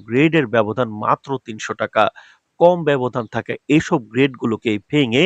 গ্রেডের ব্যবধান মাত্র ৩০০ টাকা। কম ব্যবধান থাকা এসব গ্রেডগুলোকে ভেঙে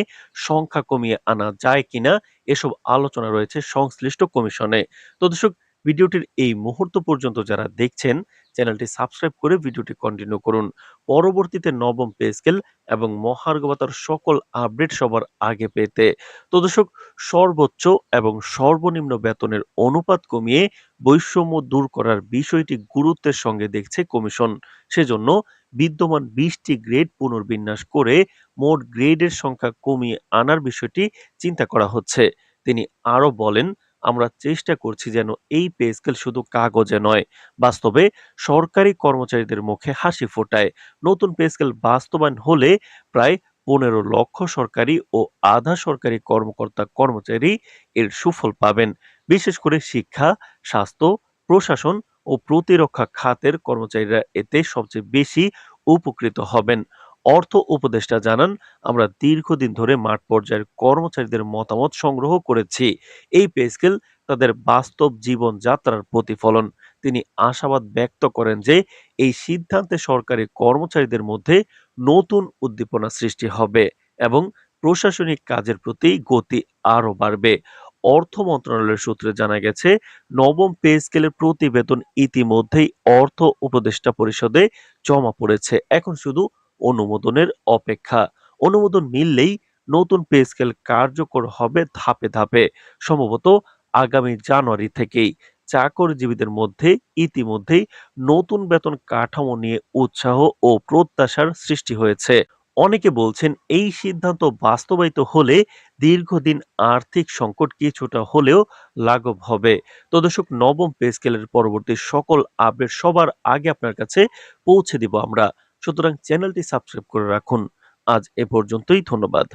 সংখ্যা কমিয়ে আনা যায় কিনা এসব আলোচনা রয়েছে সংশ্লিষ্ট কমিশনে। তো দর্শক, ভিডিওটির এই মুহূর্ত পর্যন্ত যারা দেখছেন, চ্যানেলটি সাবস্ক্রাইব করে ভিডিওটি কন্টিনিউ করুন। পরবর্তীতে নবম পে স্কেল এবং মহার্ঘ ভাতার সকল আপডেট সবার আগে পেতে। তো দর্শক, সর্বোচ্চ এবং সর্বনিম্ন বেতনের অনুপাত কমিয়ে বৈষম্য দূর করার বিষয়টি গুরুত্বের সঙ্গে দেখছে কমিশন। সেজন্য বিদ্যমান ২০টি গ্রেড পুনর্বিন্যাস করে মোট গ্রেডের সংখ্যা কমিয়ে আনার বিষয়টি চিন্তা করা হচ্ছে। তিনি আরো বলেন, আমরা চেষ্টা করছি যেন এই পে স্কেল শুধু কাগজে নয়, বাস্তবে সরকারি কর্মচারীদের মুখে হাসি ফোটায়। নতুন পে স্কেল বাস্তবায়ন হলে প্রায় ১৫ লক্ষ সরকারি ও আধা সরকারি কর্মকর্তা কর্মচারী এর সুফল পাবেন। বিশেষ করে শিক্ষা, স্বাস্থ্য, প্রশাসন ও প্রতিরক্ষা খাতের কর্মচারীরা এতে সবচেয়ে বেশি উপকৃত হবেন। অর্থ উপদেষ্টা জানান, আমরা দীর্ঘদিন ধরে মাঠ পর্যায়ের কর্মচারীদের মতামত সংগ্রহ করেছি। এই পে স্কেল তাদের বাস্তব জীবনযাত্রার প্রতিফলন। তিনি আশাবাদ ব্যক্ত করেন যে এই সিদ্ধান্তে সরকারি কর্মচারীদের মধ্যে নতুন উদ্দীপনা সৃষ্টি হবে এবং প্রশাসনিক কাজের প্রতি গতি আরো বাড়বে। অর্থ মন্ত্রণালয়ের সূত্রে জানা গেছে, নবম পে স্কেলের প্রতিবেদন ইতিমধ্যেই অর্থ উপদেষ্টা পরিষদে জমা পড়েছে। এখন শুধু অনুমোদনের অপেক্ষা। অনুমোদন মিললেই নতুন পে স্কেল কার্যকর হবে ধাপে ধাপে, সম্ভবত আগামী জানুয়ারি থেকেই। চাকরিজীবীদের মধ্যে ইতিমধ্যেই নতুন বেতন কাঠামো নিয়ে উৎসাহ ও প্রত্যাশার সৃষ্টি হয়েছে। অনেকে বলছেন, এই সিদ্ধান্ত বাস্তবায়িত হলে দীর্ঘদিন আর্থিক সংকট কিছুটা হলেও লাঘব হবে। তো দর্শক, নবম পে স্কেলের পরবর্তী সকল আপডেট সবার আগে আপনার কাছে পৌঁছে দিব আমরা। সুতরাং চ্যানেলটি সাবস্ক্রাইব করে রাখুন। আজ এ পর্যন্তই, ধন্যবাদ।